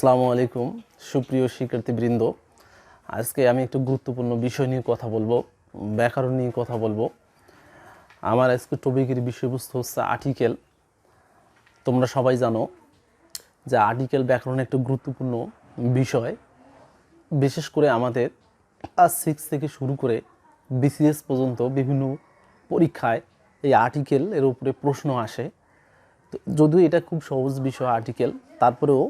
আসসালামু আলাইকুম সুপ্রিয় শিক্ষার্থীবৃন্দ। আজকে আমি একটু গুরুত্বপূর্ণ বিষয় নিয়ে কথা বলবো, ব্যাকরণ নিয়ে কথা বলবো। আমার আজকে টপিকের বিষয়বস্তু হচ্ছে আর্টিকেল। তোমরা সবাই জানো যে আর্টিকেল ব্যাকরণ একটা গুরুত্বপূর্ণ বিষয়। বিশেষ করে আমাদের ক্লাস 6 থেকে শুরু করে বিসিএস পর্যন্ত বিভিন্ন পরীক্ষায় এই আর্টিকেল এর উপরে প্রশ্ন আসে। তো যদিও এটা খুব সহজ বিষয় আর্টিকেল, তারপরেও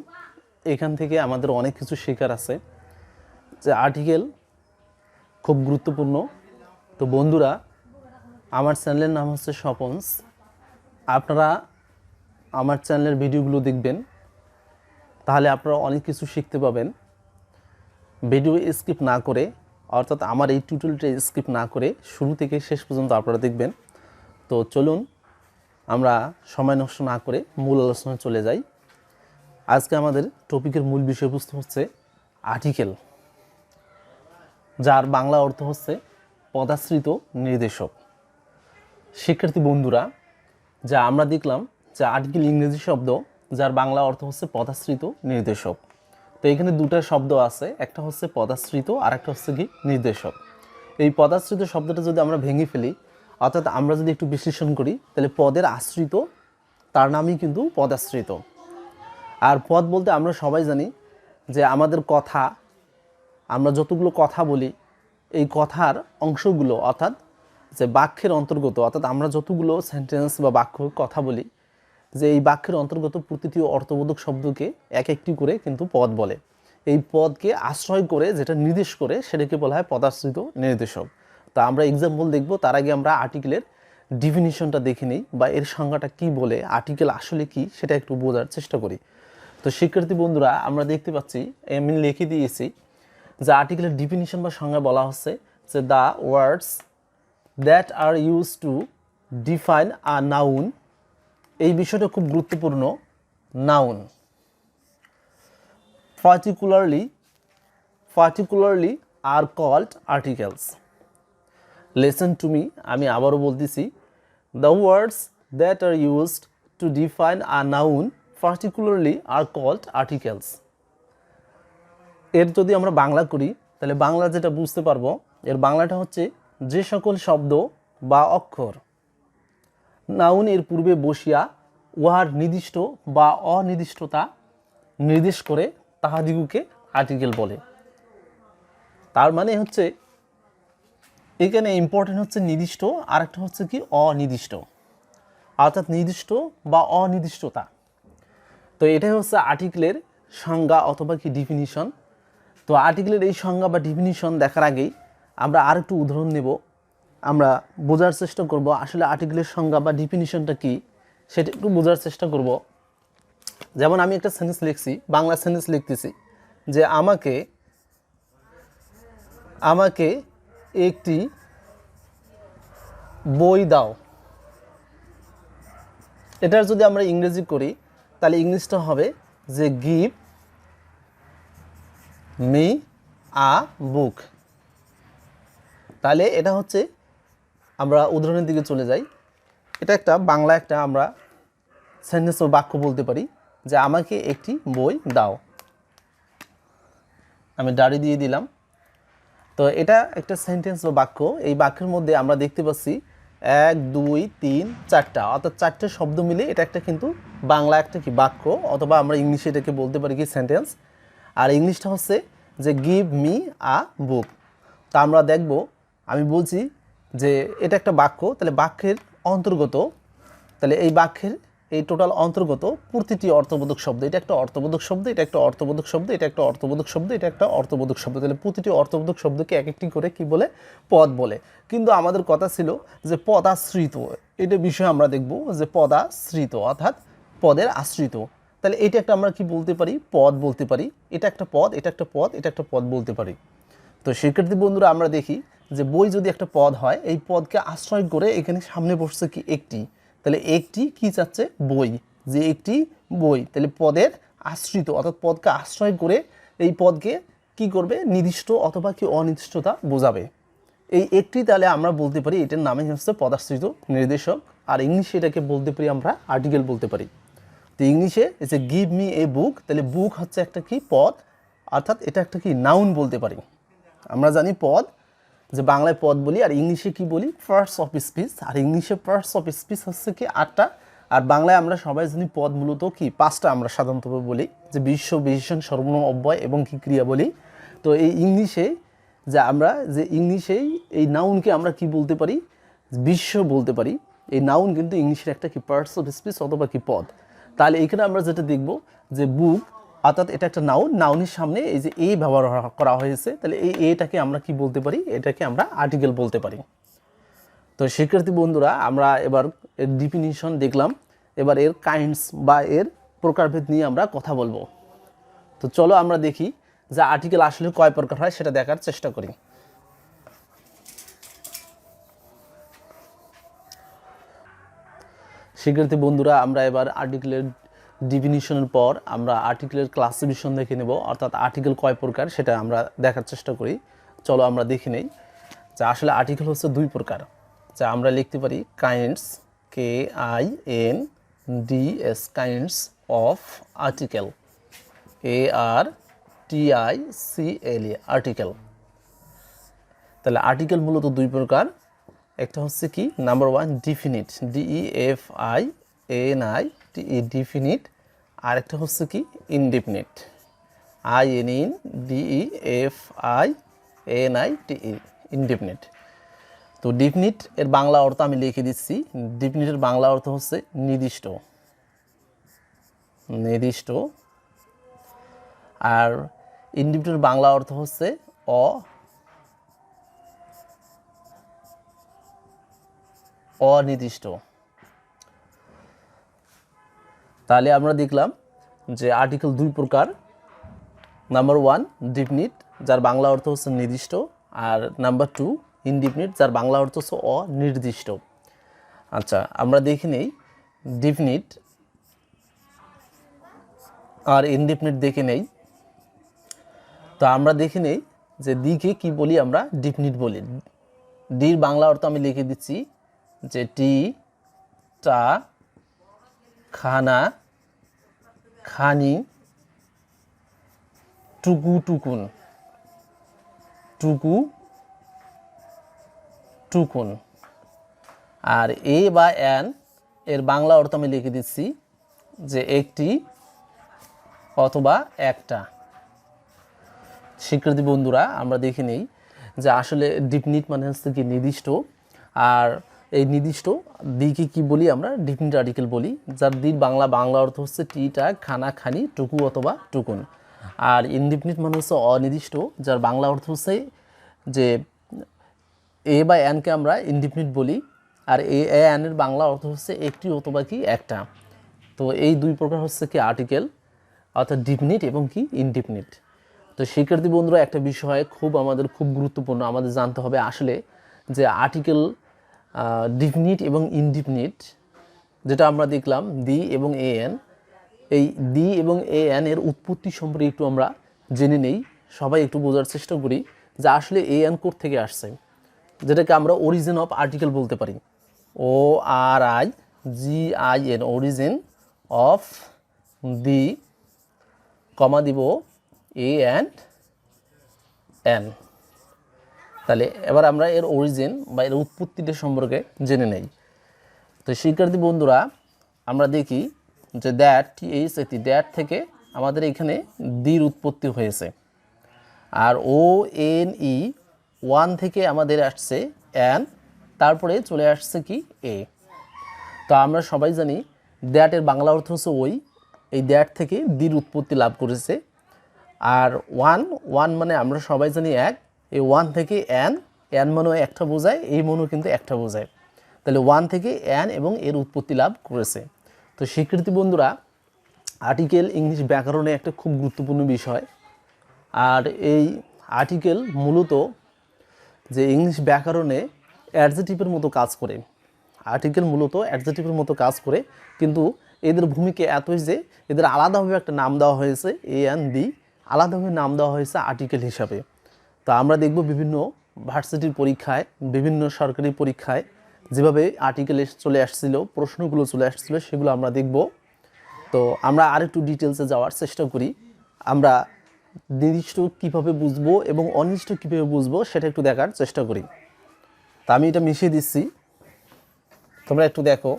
এখান থেকে আমাদের অনেক কিছু শেখার আছে। যে আর্টিকেল খুব গুরুত্বপূর্ণ। তো বন্ধুরা, আমার চ্যানেলের নাম হচ্ছে স্বপন্স। আপনারা আমার চ্যানেলের ভিডিওগুলো দেখবেন, তাহলে আপনারা অনেক কিছু শিখতে পাবেন। ভিডিও স্কিপ না করে, অর্থাৎ আমার এই টিউটোরিয়ালটা স্কিপ না করে শুরু থেকে শেষ পর্যন্ত আপনারা দেখবেন। তো চলুন আমরা সময় নষ্ট না করে মূল আলোচনায় চলে যাই। আজকে আমাদের টপিকের মূল বিষয়বস্তু হচ্ছে আর্টিকেল, যার বাংলা অর্থ হচ্ছে পদাশ্রিত নির্দেশক। শিক্ষার্থী বন্ধুরা, যা আমরা দেখলাম যে আর্টিকেল ইংরেজি শব্দ, যার বাংলা অর্থ হচ্ছে পদাশ্রিত নির্দেশক। তো এখানে দুটো শব্দ আছে, একটা হচ্ছে পদাশ্রিত আর একটা হচ্ছে কি নির্দেশক। এই পদাশ্রিত শব্দটা যদি আমরা ভেঙে ফেলি, অর্থাৎ আমরা যদি একটু বিশ্লেষণ করি, তাহলে পদের আশ্রিত, তার নামই কিন্তু পদাশ্রিত। আর পদ বলতে আমরা সবাই জানি যে আমাদের কথা, আমরা যতগুলো কথা বলি, এই কথার অংশগুলো, অর্থাৎ যে বাক্যের অন্তর্গত, অর্থাৎ আমরা যতগুলো সেন্টেন্স বা বাক্য কথা বলি, যে এই বাক্যের অন্তর্গত প্রতিটি অর্থবোধক শব্দকে এক একটি করে কিন্তু পদ বলে। এই পদকে আশ্রয় করে যেটা নির্দেশ করে সেটাকে বলা হয় পদাশ্রিত নির্দেশক। তা আমরা এক্সাম্পল দেখব, তার আগে আমরা আর্টিকেলের ডিফিনিশনটা দেখে নিই, বা এর সংজ্ঞাটা কি বলে, আর্টিকেল আসলে কি সেটা একটু বোঝার চেষ্টা করি। তো শিক্ষার্থী বন্ধুরা, আমরা দেখতে পাচ্ছি, আমি লিখে দিয়েছি যে আর্টিকেলের ডিফিনিশন বা সংজ্ঞা বলা হচ্ছে যে the words that are use to define a noun. এই বিষয়টা খুব গুরুত্বপূর্ণ। Noun particularly are called articles. Listen to me, আমি আবারও বলতেছি, the words that are used to define a noun particularly are called articles. এর যদি আমরা বাংলা করি, তাহলে বাংলা যেটা বুঝতে পারবো, এর বাংলাটা হচ্ছে যে সকল শব্দ বা অক্ষর নাউন এর পূর্বে বসিয়া উহার নির্দিষ্ট বা অনির্দিষ্টতা নির্দেশ করে তাহাদিগকে আর্টিকেল বলে। তার মানে হচ্ছে এখানে ইম্পর্টেন্ট হচ্ছে নির্দিষ্ট, আর একটা হচ্ছে কি অনির্দিষ্ট, অর্থাৎ নির্দিষ্ট বা অনির্দিষ্টতা। তো এটাই হচ্ছে আর্টিকেলের সংজ্ঞা অথবা কি ডিফিনিশন। তো আর্টিকেলের এই সংজ্ঞা বা ডিফিনিশন দেখার আগেই আমরা আর একটু উদাহরণ নেব, আমরা বোঝার চেষ্টা করব আসলে আর্টিকেলের সংজ্ঞা বা ডিফিনিশনটা কি, সেটা একটু বোঝার চেষ্টা করব। যেমন আমি একটা সেন্টেন্স লিখছি, বাংলা সেন্টেন্স লিখতেছি যে আমাকে একটি বই দাও। এটার যদি আমরা ইংরেজি করি, তাহলে ইংলিশটা হবে যে গিভ মি আ বুক। তাহলে এটা হচ্ছে, আমরা উদাহরণের দিকে চলে যাই। এটা একটা বাংলা একটা আমরা সেন্টেন্স ও বাক্য বলতে পারি যে আমাকে একটি বই দাও। আমি ডাড়ি দিয়ে দিলাম। তো এটা একটা সেন্টেন্স বা বাক্য। এই বাক্যের মধ্যে আমরা দেখতে পাচ্ছি 1 2 3 4টা, অর্থাৎ 4টে শব্দ মিলে এটা একটা কিন্তু বাংলা একটা কি বাক্য, অথবা আমরা ইংলিশে এটাকে বলতে পারি কি সেন্টেন্স। আর ইংলিশটা হচ্ছে যে গিভ মি আ বুক। তা আমরা দেখব, আমি বলছি যে এটা একটা বাক্য, তাহলে বাক্যের অন্তর্গত, তাহলে এই বাক্যের এই টোটাল অন্তর্গত প্রতিটি অর্থবোধক শব্দ, এটা একটা অর্থবোধক শব্দ, এটা একটা অর্থবোধক শব্দ, এটা একটা অর্থবোধক শব্দ, এটা একটা অর্থবোধক শব্দ, তাহলে প্রতিটি অর্থবোধক শব্দকে এক একটি করে কি বলে, পদ বলে। কিন্তু আমাদের কথা ছিল যে পদাশ্রিত, এটা বিষয়ে আমরা দেখব যে পদাশ্রিত অর্থাৎ পদের আশ্রিত। তাহলে এটা একটা আমরা কি বলতে পারি, পদ বলতে পারি। এটা একটা পদ, এটা একটা পদ, এটা একটা পদ বলতে পারি। তো শিক্ষার্থী বন্ধুরা, আমরা দেখি যে বই যদি একটা পদ হয়, এই পদকে আশ্রয় করে এখানে সামনে বসছে কি একটি, তাহলে একটি কি চাচ্ছে, বই, যে একটি বই। তাহলে পদের আশ্রিত অর্থাৎ পদকে আশ্রয় করে এই পদকে কি করবে, নির্দিষ্ট অথবা কি অনির্দিষ্টতা বোঝাবে। এই একটি, তাহলে আমরা বলতে পারি এটার নামই হচ্ছে পদাশ্রিত নির্দেশক। আর ইংলিশে এটাকে বলতে পারি আমরা আর্টিকেল বলতে পারি। তো ইংলিশে এই যে গিভ মি এ বুক, তাহলে বুক হচ্ছে একটা কি পদ, অর্থাৎ এটা একটা কি নাউন বলতে পারি। আমরা জানি পদ, যে বাংলায় পদ বলি, আর ইংলিশে কি বলি পার্টস অফ স্পিচ। আর ইংলিশে পার্টস অফ স্পিচ হচ্ছে কি 8টা, আর বাংলায় আমরা সবাই জানি পদ মূলত কি 5টা আমরা সাধারণত বলি, যে বিশ্ব, বিশেষণ, সর্বনাম, অব্যয় এবং কি ক্রিয়া বলি। তো এই ইংলিশে যে ইংলিশেই এই নাউনকে আমরা কি বলতে পারি, বিশ্ব বলতে পারি। এই নাউন কিন্তু ইংলিশের একটা কি পার্টস অফ স্পিচ অথবা কি পদ। তাহলে এখানে আমরা যেটা দেখব যে বুক, অর্থাৎ এটা একটা নাউন, নাউনের সামনে এই যে এ ব্যবহার করা হয়েছে, তাহলে এই এটাকে আমরা কি বলতে পারি, এটাকে আমরা আর্টিকেল বলতে পারি। তো শিক্ষার্থী বন্ধুরা, আমরা এবার এর ডিফিনিশন দেখলাম, এবার এর কাইন্ডস বা এর প্রকারভেদ নিয়ে আমরা কথা বলবো। তো চলো আমরা দেখি যে আর্টিকেল আসলে কয় প্রকার হয় সেটা দেখার চেষ্টা করি। শিক্ষার্থী বন্ধুরা, আমরা এবার আর্টিকেলের ডিফিনিশনের পর আমরা আর্টিকেলের ক্লাসিফিকেশন দেখে নেব, অর্থাৎ আর্টিকেল কয় প্রকার সেটা আমরা দেখার চেষ্টা করি। চলো আমরা দেখে নেই যে আসলে আর্টিকেল হচ্ছে 2 প্রকার, যা আমরা লিখতে পারি kinds, KINDS, kinds of article, ARTICLE, article. তাহলে আর্টিকেল মূলত 2 প্রকার, একটা হচ্ছে কি নাম্বার 1 ডিফিনিট, DEFINITE, ডিফিনিট, আর একটা হচ্ছে কি ইনডিফিনিট, INDEFINITE, ইনডিফিনিট। তো ডিফিনিট এর বাংলা অর্থ আমি লিখে দিচ্ছি। ডিফিনিটের বাংলা অর্থ হচ্ছে নির্দিষ্ট, নির্দিষ্ট। আর ইনডিফিনিটের বাংলা অর্থ হচ্ছে অনির্দিষ্ট। তাহলে আমরা দেখলাম যে আর্টিকেল 2 প্রকার। নাম্বার 1 ডিফিনিট, যার বাংলা অর্থ হচ্ছে নির্দিষ্ট, আর নাম্বার 2 ইনডিফিনিট, যার বাংলা অর্থ হচ্ছে অনির্দিষ্ট। আচ্ছা, আমরা দেখে নেই ডিফিনিট আর ইনডিফিনিট দেখে নেই। তো আমরা দেখে নেই যে দিকে কি বলি, আমরা ডিফিনিট বলি। ডির বাংলা অর্থ আমি লিখে দিচ্ছি, যে টি, টা, খানা, খানি, টুকু, টুকুন, টুকু, টুকুন। আর এ বা এন এর বাংলা অর্থ আমি লিখে দিচ্ছি, যে একটি অথবা একটা। শিক্ষার্থী বন্ধুরা, আমরা দেখে নেই যে আসলে ডিফিনিট মানে হচ্ছে কি নির্দিষ্ট, আর এই নির্দিষ্ট দিকে কি বলি, আমরা ডিফিনিট আর্টিকেল বলি, যার দির বাংলা অর্থ হচ্ছে টি, টা, খানা, খানি, টুকু অথবা টুকুন। আর ইনডিফিনিট মানে হচ্ছে অনির্দিষ্ট, যার বাংলা অর্থ হচ্ছে যে এ বা এনকে আমরা ইনডিফিনিট বলি, আর এন এর বাংলা অর্থ হচ্ছে একটি অথবা কি একটা। তো এই 2 প্রকার হচ্ছে কি আর্টিকেল, অর্থাৎ ডিফিনিট এবং কি ইনডিফিনিট। তো শিক্ষার্থী বন্ধুরা, একটা বিষয় আমাদের খুব গুরুত্বপূর্ণ, আমাদের জানতে হবে আসলে যে আর্টিকেল ডিফিনিট এবং ইনডিফিনিট, যেটা আমরা দেখলাম দি এবং এন, এই দি এবং এন এর উৎপত্তি সম্পর্কে একটু আমরা জেনে নেই। সবাই একটু বোঝার চেষ্টা করি যে আসলে এন কোথা থেকে আসছে, যেটাকে আমরা অরিজিন অফ আর্টিকেল বলতে পারি। ORIGIN, অরিজিন অফ দি, কমা দিব এ অ্যান্ড এন। তাহলে এবার আমরা এর অরিজিন বা এর উৎপত্তিটা সম্পর্কে জেনে নেই। তো শিক্ষার্থী বন্ধুরা, আমরা দেখি যে দ্যাট, দ্যাট থেকে আমাদের এখানে দির উৎপত্তি হয়েছে, আর ONE 1 থেকে আমাদের আসছে এন, তারপরে চলে আসছে কি এ। তো আমরা সবাই জানি দ্যাটের বাংলা অর্থ হচ্ছে ওই, এই দ্যাট থেকে দির উৎপত্তি লাভ করেছে। আর ওয়ান মানে আমরা সবাই জানি এক, এই 1 থেকে এন মানেও একটা বোঝায়, এই মানেও কিন্তু একটা বোঝায়। তাহলে 1 থেকে এন এবং এর উৎপত্তি লাভ করেছে। তো শিক্ষার্থী বন্ধুরা, আর্টিকেল ইংলিশ ব্যাকরণে একটা খুব গুরুত্বপূর্ণ বিষয়। আর এই আর্টিকেল মূলত যে ইংলিশ ব্যাকরণে অ্যাডজেক্টিভের মতো কাজ করে, আর্টিকেল মূলত অ্যাডজেক্টিভের মতো কাজ করে, কিন্তু এদের ভূমিকা এতই যে এদের আলাদাভাবে একটা নাম দেওয়া হয়েছে, AND, আলাদাভাবে নাম দেওয়া হয়েছে আর্টিকেল হিসাবে। তো আমরা দেখব বিভিন্ন ভার্সিটির পরীক্ষায়, বিভিন্ন সরকারি পরীক্ষায় যেভাবে আর্টিকেল চলে আসছিল, প্রশ্নগুলো চলে আসছিল, সেগুলো আমরা দেখব। তো আমরা আরেকটু ডিটেলসে যাওয়ার চেষ্টা করি। আমরা নির্দিষ্ট কীভাবে বুঝবো এবং অনির্দিষ্ট কীভাবে বুঝবো সেটা একটু দেখার চেষ্টা করি। তা আমি এটা মিশিয়ে দিচ্ছি, তোমরা একটু দেখো।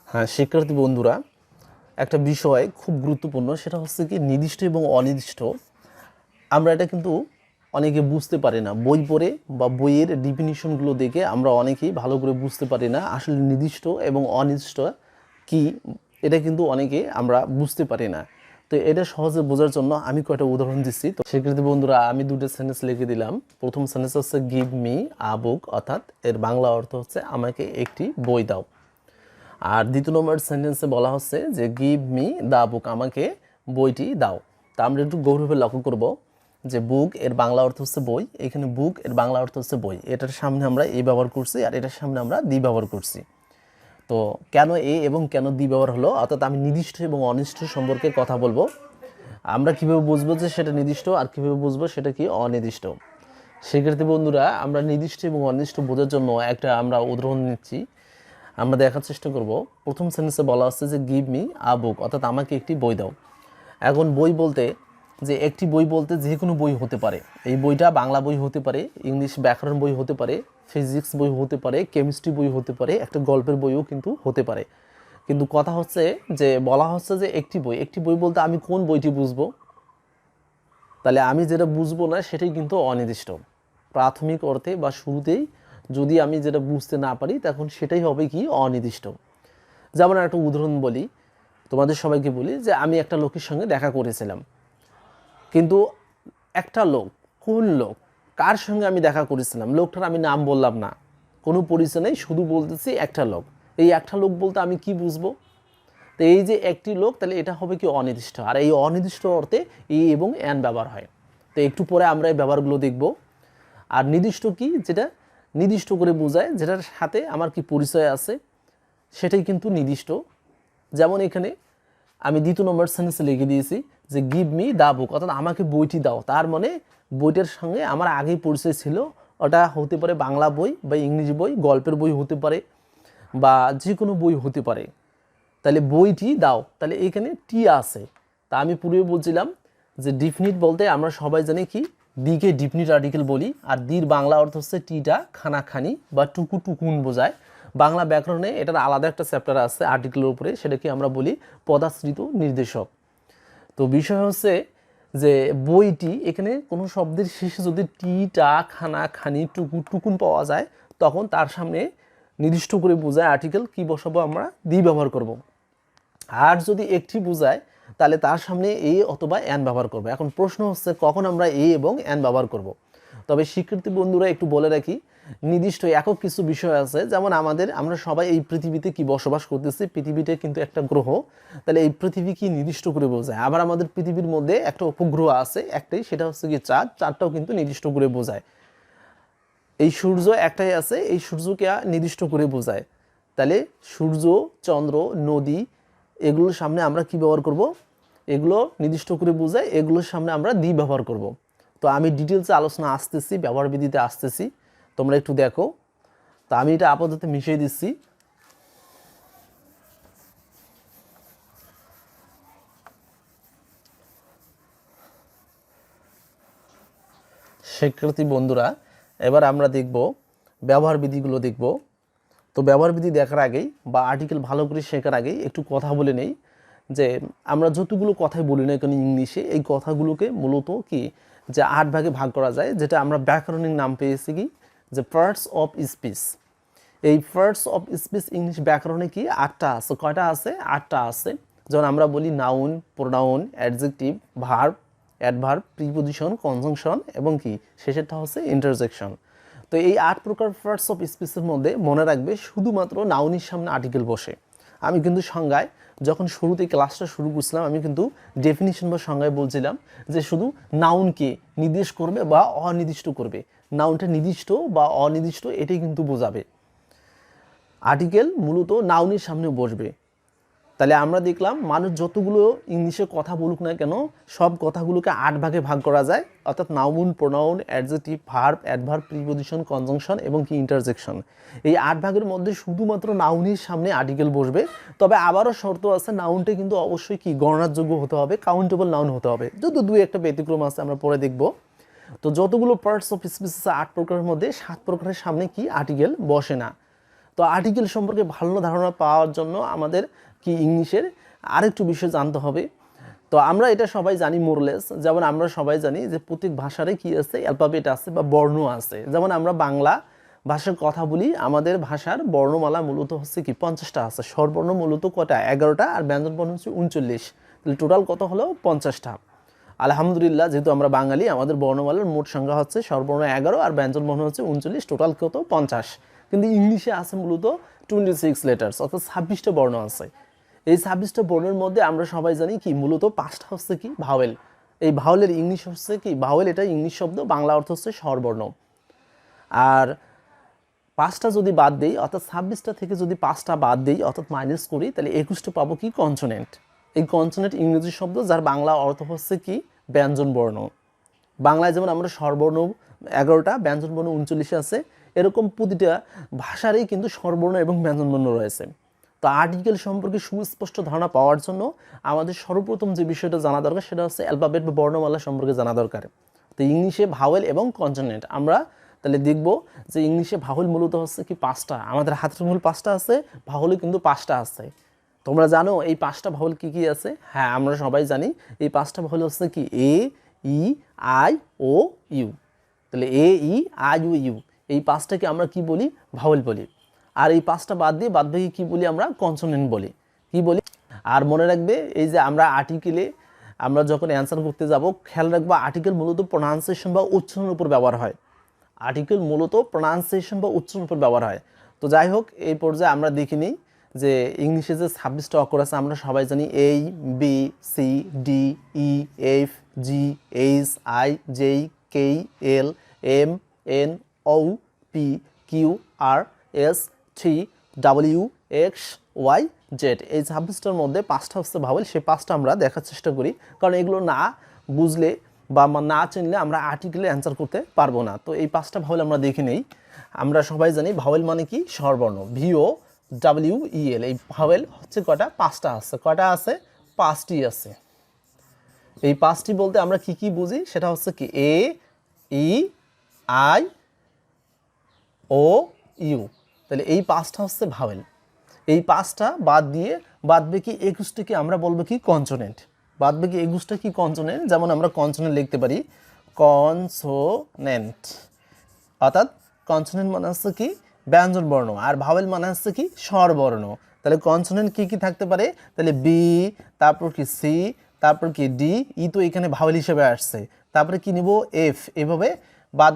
হ্যাঁ শিক্ষার্থী বন্ধুরা, একটা বিষয় খুব গুরুত্বপূর্ণ, সেটা হচ্ছে কি নির্দিষ্ট এবং অনির্দিষ্ট। আমরা এটা কিন্তু অনেকে বুঝতে পারি না, বই পড়ে বা বইয়ের ডিফিনিশনগুলো দেখে আমরা অনেকেই ভালো করে বুঝতে পারি না আসলে নির্দিষ্ট এবং অনির্দিষ্ট কি, এটা কিন্তু অনেকে আমরা বুঝতে পারি না। তো এটা সহজে বোঝার জন্য আমি কয়েকটা উদাহরণ দিচ্ছি। তো শিক্ষার্থী বন্ধুরা, আমি দুটো সেন্টেন্স লিখে দিলাম। প্রথম সেন্টেন্স হচ্ছে গিভ মি আ বুক, অর্থাৎ এর বাংলা অর্থ হচ্ছে আমাকে একটি বই দাও। আর দ্বিতীয় নম্বর সেন্টেন্সে বলা হচ্ছে যে গিভ মি দ্য বুক, আমাকে বইটি দাও। তা আমরা একটু গভীরভাবে লক্ষ্য করব যে বুক এর বাংলা অর্থ হচ্ছে বই, এখানে বুক এর বাংলা অর্থ হচ্ছে বই, এটার সামনে আমরা এ ব্যবহার করছি আর এটার সামনে আমরা দি ব্যবহার করছি। তো কেন এ এবং কেন দি ব্যবহার হলো, অর্থাৎ আমি নির্দিষ্ট এবং অনির্দিষ্ট সম্পর্কে কথা বলবো। আমরা কীভাবে বুঝবো যে সেটা নির্দিষ্ট আর কীভাবে বুঝবো সেটা কি অনির্দিষ্ট। শিক্ষার্থী বন্ধুরা, আমরা নির্দিষ্ট এবং অনির্দিষ্ট বোঝার জন্য একটা আমরা উদাহরণ নিচ্ছি, আমরা দেখার চেষ্টা করব। প্রথম সেন্টেন্সে বলা হচ্ছে যে গিভ মি আ বুক, অর্থাৎ আমাকে একটি বই দাও। এখন বই বলতে যে একটি বই বলতে যে কোনো বই হতে পারে। এই বইটা বাংলা বই হতে পারে, ইংলিশ ব্যাকরণ বই হতে পারে, ফিজিক্স বই হতে পারে, কেমিস্ট্রি বই হতে পারে, একটা গল্পের বইও কিন্তু হতে পারে। কিন্তু কথা হচ্ছে যে বলা হচ্ছে যে একটি বই, একটি বই বলতে আমি কোন বইটি বুঝবো? তাহলে আমি যেটা বুঝবো না সেটাই কিন্তু অনির্দিষ্ট। প্রাথমিক অর্থে বা শুরুতেই যদি আমি যেটা বুঝতে না পারি তখন সেটাই হবে কি অনির্দিষ্ট। যেমন একটা উদাহরণ বলি, তোমাদের সবাইকে বলি যে আমি একটা লোকের সঙ্গে দেখা করেছিলাম, কিন্তু একটা লোক, কোন লোক, কার সঙ্গে আমি দেখা করেছিলাম, লোকটার আমি নাম বললাম না, কোনো পরিচয় নেই, শুধু বলতেছি একটা লোক। এই একটা লোক বলতে আমি কি বুঝবো? তো এই যে একটি লোক, তাহলে এটা হবে কি অনির্দিষ্ট। আর এই অনির্দিষ্ট অর্থে ই এবং অ্যান ব্যবহার হয়। তো একটু পরে আমরা এই ব্যবহারগুলো দেখব। আর নির্দিষ্ট কি, যেটা নির্দিষ্ট করে বোঝায়, যেটার সাথে আমার কি পরিচয় আছে সেটাই কিন্তু নির্দিষ্ট। যেমন এখানে আমি দ্বিতীয় নম্বর সেন্টেন্সে লিখে দিয়েছি যে গিভ মি দ্য বুক, অর্থাৎ আমাকে বইটি দাও। তার মানে বইটার সঙ্গে আমার আগেই পরিচয় ছিল। ওটা হতে পারে বাংলা বই বা ইংরেজি বই, গল্পের বই হতে পারে বা যে কোনো বই হতে পারে। তাহলে বইটি দাও, তাহলে এখানে টি আছে। তা আমি পূর্বে বলছিলাম যে ডিফিনিট বলতে আমরা সবাই জানি কি, দিকে ডিফিনিট আর্টিকেল বলি, আর দির বাংলা অর্থ হচ্ছে টিটা খানাখানি বা টুকু টুকুন বোঝায়। বাংলা ব্যাকরণে এটার আলাদা একটা চ্যাপ্টার আছে আর্টিকেলের উপরে, সেটাকে আমরা বলি পদাশ্রিত নির্দেশক। তো বিষয় হচ্ছে যে বইটি, এখানে কোনো শব্দের শেষে যদি টিটা খানা খানি টুকু টুকুন পাওয়া যায় তখন তার সামনে নির্দিষ্ট করে বোঝায় আর্টিকেল কি বসাবো, আমরা দি ব্যবহার করব। আর যদি একটি বোঝায় তাহলে তার সামনে এ অথবা অ্যান ব্যবহার করবো। এখন প্রশ্ন হচ্ছে কখন আমরা এ এবং অ্যান ব্যবহার করব। তবে শিক্ষার্থী বন্ধুরা একটু বলে রাখি, নির্দিষ্ট একক কিছু বিষয় আছে, যেমন আমরা সবাই এই পৃথিবীতে কি বসবাস করতেছি, পৃথিবীটা কিন্তু একটা গ্রহ, তাহলে এই পৃথিবী কি নির্দিষ্ট করে বোঝায়। আবার আমাদের পৃথিবীর মধ্যে একটা উপগ্রহ আছে একটাই, সেটা হচ্ছে কি চাঁদ, চাঁদটাও কিন্তু নির্দিষ্ট করে বোঝায়। এই সূর্য একটাই আছে, এই সূর্যকে নির্দিষ্ট করে বোঝায়। তাহলে সূর্য, চন্দ্র, নদী, এগুলোর সামনে আমরা কি ব্যবহার করব? এগুলো নির্দিষ্ট করে বোঝায়, এগুলোর সামনে আমরা দি ব্যবহার করব। তো আমি ডিটেলসে আলোচনা আসতেছি, ব্যবহার বিধিতে আসতেছি, তোমরা একটু দেখো। তো আমি এটা আপাতত মিশিয়ে দিচ্ছি। শিক্ষার্থী বন্ধুরা, এবার আমরা দেখব ব্যবহার বিধিগুলো দেখব। তো ব্যবহার বিধি দেখার আগেই বা আর্টিকেল ভালো করে শেখার আগেই একটু কথা বলে নেই যে আমরা যতগুলো কথাই বলি না এখানে ইংলিশে, এই কথাগুলোকে মূলত কি যে 8 ভাগে ভাগ করা যায়, যেটা আমরা ব্যাকরণিক নাম পেয়েছি কি যে পার্টস অফ স্পিচ। এই পার্টস অফ স্পিচ ইংলিশ ব্যাকরণে কি 8টা আছে। কয়টা আছে? 8টা আছে। যেমন আমরা বলি noun, pronoun, adjective, verb, adverb, preposition, conjunction এবং কি শেষেরটা হচ্ছে ইন্টারজেকশন। তো এই 8 প্রকার পার্টস অফ স্পিচের মধ্যে মনে রাখবে শুধুমাত্র নাউনের সামনে আর্টিকেল বসে। আমি কিন্তু সংজ্ঞায় যখন শুরুতে ক্লাসটা শুরু করছিলাম আমি কিন্তু ডেফিনিশন বা সংজ্ঞায় বলছিলাম যে শুধু নাউনকে নির্দেশ করবে বা অনির্দিষ্ট করবে। নাউনটা নির্দিষ্ট বা অনির্দিষ্ট এটাই কিন্তু বোঝাবে। আর্টিকেল মূলত নাউনের সামনে বসবে। তাহলে আমরা দেখলাম মানুষ যতগুলো ইংলিশে কথা বলুক না কেন সব কথাগুলোকে 8 ভাগে ভাগ করা যায়, অর্থাৎ noun, pronoun, adjective, verb, adverb, preposition, conjunction এবং কি ইন্টারজেকশন। এই 8 ভাগের মধ্যে শুধুমাত্র নাউনের সামনে আর্টিকেল বসবে। তবে আবারও শর্ত আছে, নাউনটা কিন্তু অবশ্যই কি গণনার যোগ্য হতে হবে, কাউন্টেবল নাউন হতে হবে। যদি দুই একটা ব্যতিক্রম আছে আমরা পরে দেখব। তো যতগুলো পার্টস অফ স্পিচ আছে 8 প্রকারের মধ্যে 7 প্রকারের সামনে কি আর্টিকেল বসে না। তো আর্টিকেল সম্পর্কে ভালো ধারণা পাওয়ার জন্য আমাদের কি ইংলিশের আরেকটু বিষয় জানতে হবে। তো আমরা এটা সবাই জানি মোরলেস, যেমন আমরা সবাই জানি যে প্রত্যেক ভাষারই কি আছে, অ্যালফাবেট আছে বা বর্ণ আছে। যেমন আমরা বাংলা ভাষার কথা বলি, আমাদের ভাষার বর্ণমালা মূলত হচ্ছে কি 50টা আছে, স্বরবর্ণ মূলত কটা 11টা, আর ব্যঞ্জনবর্ণ হচ্ছে 39। তাহলে টোটাল কত হলো 50টা। আলহামদুলিল্লাহ, যেহেতু আমরা বাঙালি, আমাদের বর্ণমালার মোট সংখ্যা হচ্ছে স্বরবর্ণ 11 আর ব্যঞ্জনবর্ণ হচ্ছে 39, টোটাল কত 50। কিন্তু ইংলিশে আছে মূলত 26 লেটার্স, অর্থাৎ 26টা বর্ণ আছে। এই 26টা বর্ণের মধ্যে আমরা সবাই জানি কি মূলত 5টা হচ্ছে কি ভাওয়েল। এই ভাওয়েলের ইংলিশ হচ্ছে কি ভাওয়েল, এটা ইংলিশ শব্দ, বাংলা অর্থ হচ্ছে স্বরবর্ণ। আর 5টা যদি বাদ দেই, অর্থাৎ 26টা থেকে যদি 5টা বাদ দেই, অর্থাৎ মাইনাস করি, তাহলে 21টা পাবো কি কনসোনেন্ট। এই কনসোনেন্ট ইংরেজি শব্দ, যার বাংলা অর্থ হচ্ছে কি ব্যঞ্জন বর্ণ। বাংলায় যেমন আমরা স্বরবর্ণ 11টা, ব্যঞ্জনবর্ণ 39 আছে, এরকম প্রতিটা ভাষারই কিন্তু স্বরবর্ণ এবং ব্যঞ্জনবর্ণ রয়েছে। তো আর্টিকেল সম্পর্কে সুস্পষ্ট ধারণা পাওয়ার জন্য আমাদের সর্বপ্রথম যে বিষয়টা জানা দরকার সেটা হচ্ছে অ্যালফাবেট বা বর্ণমালা সম্পর্কে জানা দরকার। তো ইংলিশে ভাওয়েল এবং কনসোনেন্ট আমরা তাহলে দেখব যে ইংলিশে ভাওয়েল মূলত হচ্ছে কি 5টা, আমাদের হাতের মূল 5টা আছে, ভাওয়েলও কিন্তু 5টা আছে। তোমরা জানো এই 5টা ভাওয়েল কি কি আছে? হ্যাঁ, আমরা সবাই জানি এই 5টা ভাওয়েল হচ্ছে কি এ, ই, আই, ও, ইউ। তাহলে এ, ই, আই, ও, ইউ, এই 5টাকে আমরা কি বলি? ভাওয়েল বলি। আর এই 5টা বাদ দিয়ে বাদ বাকি কি বলি? আমরা কনসোনেন্ট বলি। কি বলি? আর মনে রাখবে, এই যে আমরা আর্টিকেলে আমরা যখন অ্যান্সার করতে যাব, খেয়াল রাখবো আর্টিকেল মূলত প্রোনাউন্সিয়েশন বা উচ্চারণের উপর ব্যবহার হয়। আর্টিকেল মূলত প্রোনাউন্সিয়েশন বা উচ্চারণের উপর ব্যবহার হয়। তো যাই হোক, এই পর্যায়ে আমরা দেখে নিই যে ইংলিশে যে 26টা অক্ষর আছে আমরা সবাই জানি A, B, C, D, E, F, G, H, I, J, K, L, M, N, O, P, Q, R, S, T, W, X, Y, Z. এই 26টার মধ্যে 5টা হচ্ছে ভাওয়েল, সেই 5টা আমরা দেখার চেষ্টা করি, কারণ এগুলো না বুঝলে বা না চিনলে আমরা আর্টিকেলে অ্যান্সার করতে পারবো না। তো এই 5টা ভাওয়েল আমরা দেখে নেই। আমরা সবাই জানি ভাওয়েল মানে কি স্বরবর্ণ, ভিও ডাব্লিউ ই এল। এই ভাওয়েল হচ্ছে কটা? 5টা আছে। কটা আছে? 5টি আছে। এই 5টি বলতে আমরা কি কি বুঝি সেটা হচ্ছে কি এ, ই, আই, ও, ইউ। তাহলে এই 5টা হচ্ছে ভাওয়েল। এই 5টা বাদ দিয়ে বাদ বাকি 21টাকে আমরা বলবো কি কনসোনেন্ট। বাদ বাকি 21টা কি কনসোনেন্ট। যেমন আমরা কনসোনেন্ট লিখতে পারি কনসোনেন্ট, অর্থাৎ কনসোনেন্ট মানে হচ্ছে কি ব্যঞ্জন বর্ণ, আর ভাওয়েল মানে হচ্ছে কি স্বরবর্ণ। তাহলে কনসোনেন্ট কি কি থাকতে পারে? তাহলে বি, তারপর কি সি, তারপর কি ডি, ই তো এখানে ভাওয়েল হিসেবে আসছে, তারপরে কি নিব এফ। এভাবে বাদ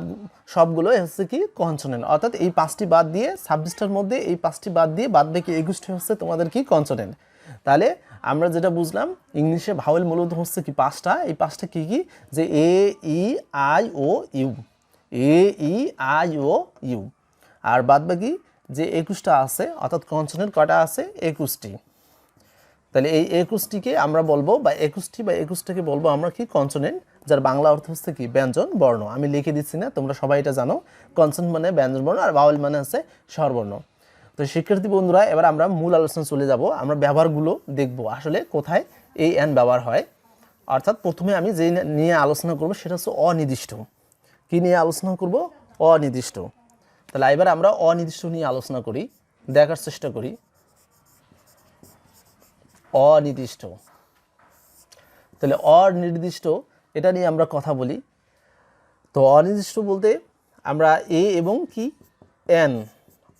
সবগুলো হচ্ছে কি কনসোনেন্ট। অর্থাৎ এই 5টি বাদ দিয়ে 26টার মধ্যে এই 5টি বাদ দিয়ে বাদ বাকি 21টি হচ্ছে তোমাদের কি কনসোনেন্ট। তাহলে আমরা যেটা বুঝলাম ইংলিশে ভাওয়েল মূলত হচ্ছে কি 5টা। এই 5টা কি কি? যে A, E, I, O, U. A, E, I, O, U. আর বাদ বাকি যে 21টা আছে, অর্থাৎ কনসোনেন্ট কটা আছে? 21টি। তাহলে এই 21টিকে আমরা বলবো বা 21টি বা 21টাকে বলবো আমরা কি কনসোনেন্ট, যার বাংলা অর্থ হচ্ছে কি ব্যঞ্জন বর্ণ। আমি লিখে দিচ্ছি না, তোমরা সবাই এটা জানো। কনসোনেন্ট মানে ব্যঞ্জন বর্ণ আর ভাওয়েল মানে হচ্ছে স্বরবর্ণ। তো শিক্ষার্থী বন্ধুরা, এবার আমরা মূল আলোচনা চলে যাব। আমরা ব্যবহারগুলো দেখব আসলে কোথায় এই অ্যান ব্যবহার হয়। অর্থাৎ প্রথমে আমি যে নিয়ে আলোচনা করব সেটা হচ্ছে অনির্দিষ্ট। কি নিয়ে আলোচনা করব? অনির্দিষ্ট। তাহলে এবার আমরা অনির্দিষ্ট নিয়ে আলোচনা করি, দেখার চেষ্টা করি। অনির্দিষ্ট, তাহলে অনির্দিষ্ট এটা নিয়ে আমরা কথা বলি। তো অনির্দিষ্ট বলতে আমরা এ এবং কি এন,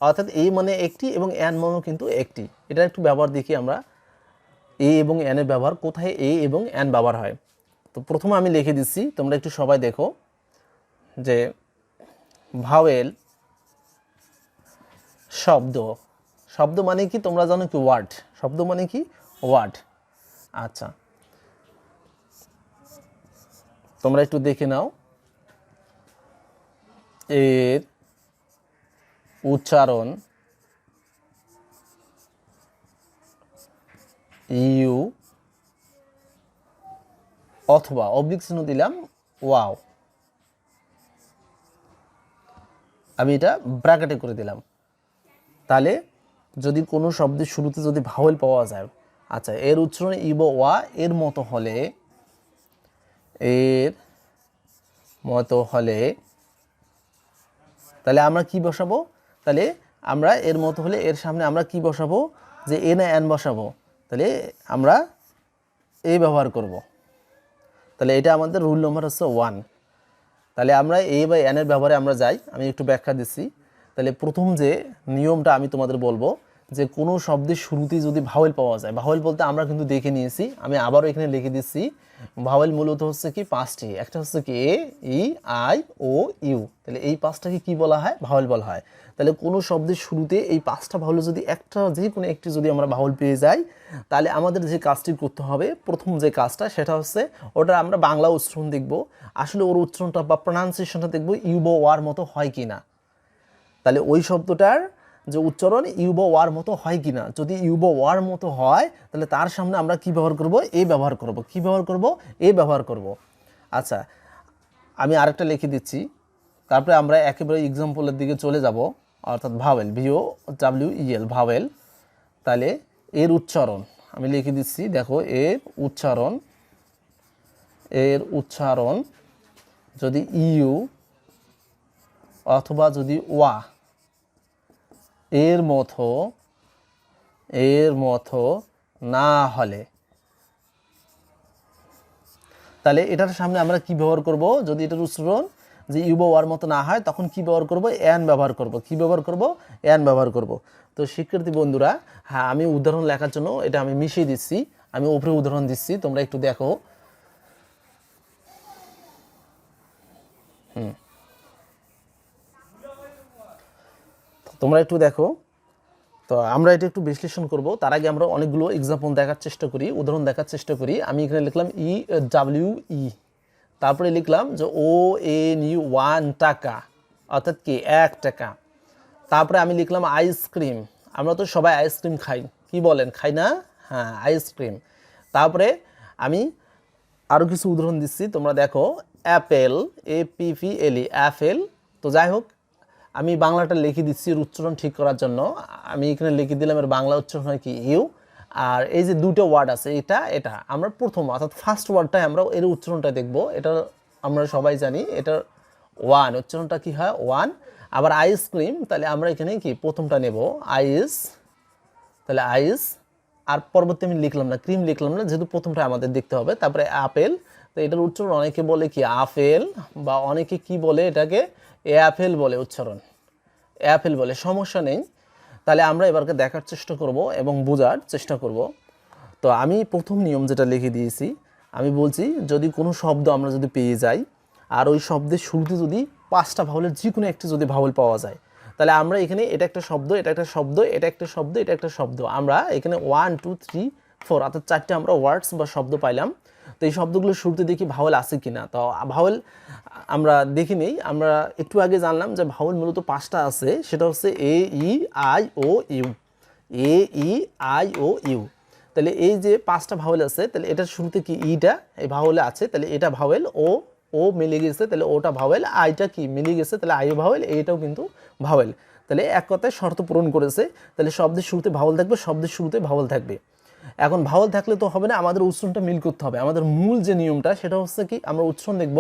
অর্থাৎ এ মানে একটি এবং এন মানে কিন্তু একটি। এটা একটু ব্যবহার দেখি আমরা, এ এবং এনের ব্যবহার কোথায় এ এবং এন ব্যবহার হয়। তো প্রথমে আমি লিখে দিচ্ছি, তোমরা একটু সবাই দেখো যে ভাওয়েল শব্দ। শব্দ মানে কি তোমরা জানো কি? ওয়ার্ড। শব্দ মানে কি? ওয়ার্ড। আচ্ছা, তোমরা একটু দেখে নাও এর উচ্চারণ ইউ অথবা অবলিক চিহ্ন দিলাম ওয়াও, আমি এটা ব্র্যাকেটে করে দিলাম। তাহলে যদি কোনো শব্দের শুরুতে যদি ভাওয়েল পাওয়া যায়, আচ্ছা এর উচ্চারণ ইব ওয়া এর মতো হলে, এর মতো হলে তাহলে আমরা কি বসাবো? তাহলে আমরা এর মতো হলে এর সামনে আমরা কি বসাবো? যে এ না এন বসাবো। তাহলে আমরা এ ব্যবহার করব। তাহলে এটা আমাদের রুল নম্বর হচ্ছে 1। তাহলে আমরা এ বা এন এর ব্যবহারে আমরা যাই, আমি একটু ব্যাখ্যা দিচ্ছি। তাহলে প্রথম যে নিয়মটা আমি তোমাদের বলবো, যে কোনো শব্দের শুরুতেই যদি ভাওয়েল পাওয়া যায়, ভাওয়েল বলতে আমরা কিন্তু দেখে নিয়েছি, আমি আবারও এখানে লিখে দিচ্ছি। ভাওয়েল মূলত হচ্ছে কি 5টি, একটা হচ্ছে কি এ, ই, আই, ও, ইউ। তাহলে এই 5টাকে কি বলা হয়? ভাওয়েল বলা হয়। তাহলে কোনো শব্দের শুরুতে এই 5টা ভাওয়েল যদি একটা, যে কোনো একটি যদি আমরা ভাওয়েল পেয়ে যাই, তাহলে আমাদের যে কাজটি করতে হবে, প্রথম যে কাজটা সেটা হচ্ছে ওটা আমরা বাংলা উচ্চারণ দেখব, আসলে ওর উচ্চারণটা বা প্রোনাউন্সিয়েশনটা দেখব ইউ বা ওয়ার মতো হয় কি না। তাহলে ওই শব্দটার যে উচ্চারণ ইউ বা ওয়ার মতো হয় কি না, যদি ইউ বা ওয়ার মতো হয় তাহলে তার সামনে আমরা কি ব্যবহার করব? এ ব্যবহার করব। কি ব্যবহার করব? এ ব্যবহার করব। আচ্ছা আমি আরেকটা লিখে দিচ্ছি, তারপরে আমরা একেবারে এক্সাম্পলের দিকে চলে যাব, অর্থাৎ ভাওয়েল, VOWEL ভাওয়েল। তাহলে এর উচ্চারণ আমি লিখে দিচ্ছি, দেখো এর উচ্চারণ যদি ইউ অথবা যদি ওয়া এর মতো না হলে, তাহলে এটার সামনে আমরা কি ব্যবহার করব? যদি এটার উচ্চারণ যে ইউ বা ওয়ার মতো না হয় তখন কি ব্যবহার করব? এন ব্যবহার করব। কি ব্যবহার করব? এন ব্যবহার করব। তো শিক্ষার্থী বন্ধুরা, হ্যাঁ আমি উদাহরণ লেখার জন্য এটা আমি মিশিয়ে দিচ্ছি, আমি উপরে উদাহরণ দিচ্ছি, তোমরা একটু দেখো। তোমরা একটু দেখো। তো আমরা এটা একটু বিশ্লেষণ করব, তার আগে আমরা অনেকগুলো এক্সাম্পল দেখার চেষ্টা করি, উদাহরণ দেখার চেষ্টা করি। আমি এখানে লিখলাম EWE, তারপরে লিখলাম যে ONU 1 টাকা, অর্থাৎ কি 1 টাকা। তারপরে আমি লিখলাম আইসক্রিম, আমরা তো সবাই আইসক্রিম খাই, কি বলেন, খাই না? হ্যাঁ আইসক্রিম। তারপরে আমি আরও কিছু উদাহরণ দিচ্ছি, তোমরা দেখো অ্যাপেল, APPLE অ্যাপেল। তো যাই হোক আমি বাংলাটা লিখে দিচ্ছি এর উচ্চারণ ঠিক করার জন্য, আমি এখানে লিখে দিলাম এর বাংলা উচ্চারণ হয় কি ইউ। আর এই যে দুটো ওয়ার্ড আছে এটা আমরা প্রথম অর্থাৎ ফার্স্ট ওয়ার্ডটাই আমরা এর উচ্চারণটা দেখব। এটা আমরা সবাই জানি এটার ওয়ান, উচ্চারণটা কি হয়? ওয়ান। আবার আইসক্রিম, তাহলে আমরা এখানে কি প্রথমটা নেব আইস, তাহলে আইস। আর পরবর্তী আমি লিখলাম না, ক্রিম লিখলাম না, যেহেতু প্রথমটা আমাদের দেখতে হবে। তারপরে আপেল, তো এটার উচ্চারণ অনেকে বলে কি আপেল, বা অনেকে কি বলে এটাকে অ্যাপেল বলে, উচ্চারণ অ্যাপেল বলে, সমস্যা নেই। তাহলে আমরা এবারকে দেখার চেষ্টা করব এবং বোঝার চেষ্টা করব। তো আমি প্রথম নিয়ম যেটা লিখে দিয়েছি, আমি বলছি যদি কোনো শব্দ আমরা যদি পেয়ে যাই আর ওই শব্দের শুরুতে যদি 5টা ভাওয়েলের যে কোনো একটি যদি ভাওয়েল পাওয়া যায়, তাহলে আমরা এখানে এটা একটা শব্দ, এটা একটা শব্দ, এটা একটা শব্দ, এটা একটা শব্দ, আমরা এখানে 1 2 3 4 অর্থাৎ 4টে আমরা ওয়ার্ডস বা শব্দ পাইলাম। তো এই শব্দগুলো শুরুতে দেখি ভাওয়েল আছে কিনা। তো ভাওয়েল আমরা দেখি নেই, আমরা একটু আগে জানলাম যে ভাওয়েল মূলত 5টা আছে, সেটা হচ্ছে AEIOU, AEIOU। তাহলে এই যে 5টা ভাওয়েল আছে, তাহলে এটার শুরুতে কি ইটা এই ভাওয়েলে আছে, তাহলে এটা ভাওয়েল, ও মিলে গেছে, তাহলে ওটা ভাওয়েল, আইটা কি মিলে গেছে, তাহলে আইও ভাওয়েল, এইটাও কিন্তু ভাওয়েল। তাহলে এক কথায় শর্ত পূরণ করেছে। তাহলে শব্দের শুরুতে ভাওয়েল থাকবে, শব্দের শুরুতে ভাওয়েল থাকবে। এখন ভাওয়েল থাকলে তো হবে না, আমাদের উচ্চারণটা মিল করতে হবে। আমাদের মূল যে নিয়মটা সেটা হচ্ছে কি, আমরা উচ্চারণ দেখব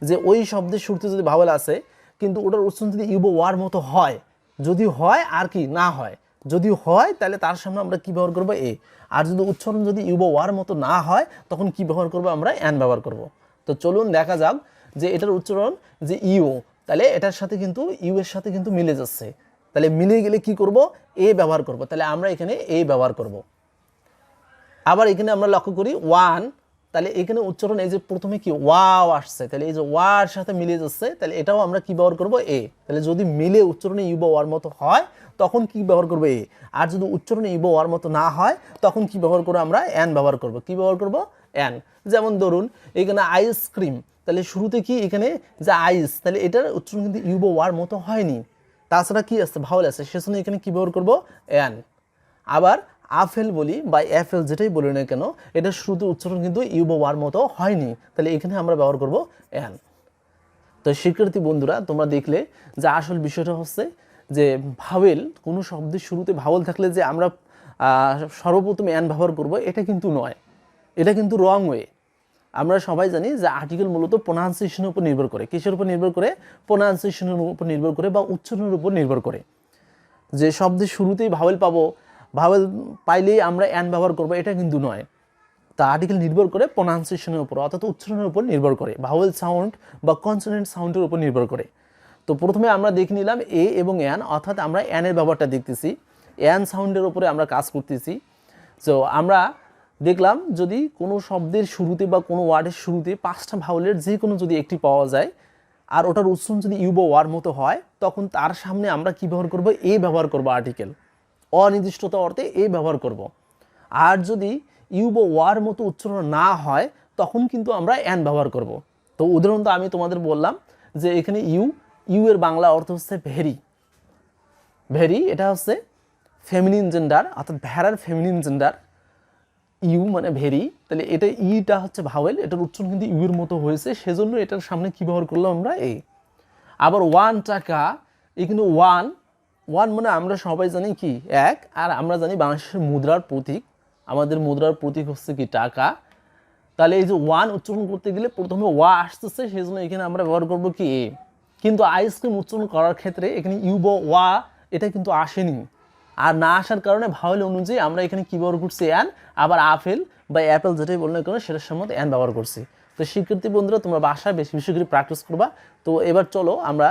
যে ওই শব্দের শুরুতে যদি ভাওয়েল আছে কিন্তু ওটার উচ্চারণ যদি ইউ বা ওয়ার মতো হয়, যদি হয় আর কি না হয়, যদি হয় তাহলে তার সামনে আমরা কি ব্যবহার করব? এ। আর যদি উচ্চারণ যদি ইউ বা ওয়ার মতো না হয় তখন কি ব্যবহার করব? আমরা এন ব্যবহার করব। তো চলুন দেখা যাক যে এটার উচ্চারণ যে ইউ, তাহলে এটার সাথে কিন্তু ইউ এর সাথে কিন্তু মিলে যাচ্ছে, তাহলে মিলে গেলে কি করব? এ ব্যবহার করব। তাহলে আমরা এখানে এ ব্যবহার করব। আবার এখানে আমরা লক্ষ্য করি ওয়ান, তাহলে এখানে উচ্চারণ এই যে প্রথমে কি ওয়াও আসছে, তাহলে এই যে ওয়ার সাথে মিলে যাচ্ছে, তাহলে এটাও আমরা কি ব্যবহার করব? এ। তাহলে যদি মিলে উচ্চারণে ইউ বা ওয়ার মতো হয় তখন কি ব্যবহার করব? এ। আর যদি উচ্চারণে ইউ বা ওয়ার মতো না হয় তখন কি ব্যবহার করব? আমরা এন ব্যবহার করব। কি ব্যবহার করব? এন। যেমন ধরুন এখানে আইসক্রিম, তাহলে শুরুতে কি এখানে যে আইস, তাহলে এটার উচ্চারণ কিন্তু ইউ বা ওয়ার মতো হয়নি, তাছাড়া কি আছে? ভাওয়েল আছে, সেজন্য এখানে কি ব্যবহার করব? এন। আবার আফেল বলি বা এফেল যেটাই বলি না কেন, এটা শুরুতে উচ্চারণ কিন্তু ইউ বা ওয়ার মতো হয়নি, তাহলে এখানে আমরা ব্যবহার করব অ্যান। তো শিক্ষার্থী বন্ধুরা তোমরা দেখলে যে আসল বিষয়টা হচ্ছে যে ভাওয়েল, কোনো শব্দের শুরুতে ভাওয়েল থাকলে যে আমরা সর্বপ্রথম অ্যান ব্যবহার করব, এটা কিন্তু নয়, এটা কিন্তু রং ওয়ে। আমরা সবাই জানি যে আর্টিকেল মূলত প্রোনাউন্সিয়েশনের উপর নির্ভর করে। কিসের উপর নির্ভর করে? প্রোনাউন্সিয়েশনের উপর নির্ভর করে বা উচ্চারণের উপর নির্ভর করে। যে শব্দের শুরুতেই ভাওয়েল পাবো, ভাওয়েল পাইলেই আমরা অ্যান ব্যবহার করব, এটা কিন্তু নয়। তা আর্টিকেল নির্ভর করে প্রোনাউন্সিয়েশনের উপর অর্থাৎ উচ্চারণের উপর নির্ভর করে, ভাওয়েল সাউন্ড বা কনসোনেন্ট সাউন্ডের উপর নির্ভর করে। তো প্রথমে আমরা দেখে নিলাম এ এবং অ্যান, অর্থাৎ আমরা অ্যানের ব্যবহারটা দেখতেছি, অ্যান সাউন্ডের উপরে আমরা কাজ করতেছি। সো আমরা দেখলাম যদি কোনো শব্দের শুরুতে বা কোনো ওয়ার্ডের শুরুতে 5টা ভাওয়েলের যে কোনো যদি একটি পাওয়া যায় আর ওটার উচ্চারণ যদি ইউ বা ওয়ার মতো হয়, তখন তার সামনে আমরা কি ব্যবহার করব? এ ব্যবহার করব, আর্টিকেল অনির্দিষ্টতা অর্থে এ ব্যবহার করব। আর যদি ইউ বা ওয়ার মতো উচ্চারণ না হয় তখন কিন্তু আমরা অ্যান ব্যবহার করব। তো উদাহরণ তো আমি তোমাদের বললাম যে এখানে ইউ এর বাংলা অর্থ হচ্ছে ভেরি। ভেরি এটা হচ্ছে ফেমিনিন জেন্ডার, অর্থাৎ ভেড়ার ফেমিনিন জেন্ডার। ইউ মানে ভেরি, তাহলে এটা ইটা হচ্ছে ভাওয়েল, এটার উচ্চারণ কিন্তু ইউ এর মতো হয়েছে, সেজন্য এটার সামনে কি ব্যবহার করলাম আমরা? এ। আবার 1 টাকা, এই কিন্তু ওয়ান মানে আমরা সবাই জানি কি এক, আর আমরা জানি বাংলাদেশের মুদ্রার প্রতীক, আমাদের মুদ্রার প্রতীক হচ্ছে কি টাকা। তাহলে এই যে ওয়ান উচ্চারণ করতে গেলে প্রথমে ওয়া আসতেছে, সেই জন্য এখানে আমরা ব্যবহার করবো কি এ। কিন্তু আইসক্রিম উচ্চারণ করার ক্ষেত্রে এখানে ইউ বা ওয়া এটা কিন্তু আসেনি, আর না আসার কারণে ভাওয়েল অনুযায়ী আমরা এখানে কী ব্যবহার করছি? অ্যান। আবার আপেল বা অ্যাপেল যেটাই বললে কেন সেটার সম্বন্ধে অ্যান ব্যবহার করছি। তো শিক্ষার্থী বন্ধুরা তোমরা বাসায় বেশি বেশি করে প্র্যাকটিস করবা। তো এবার চলো আমরা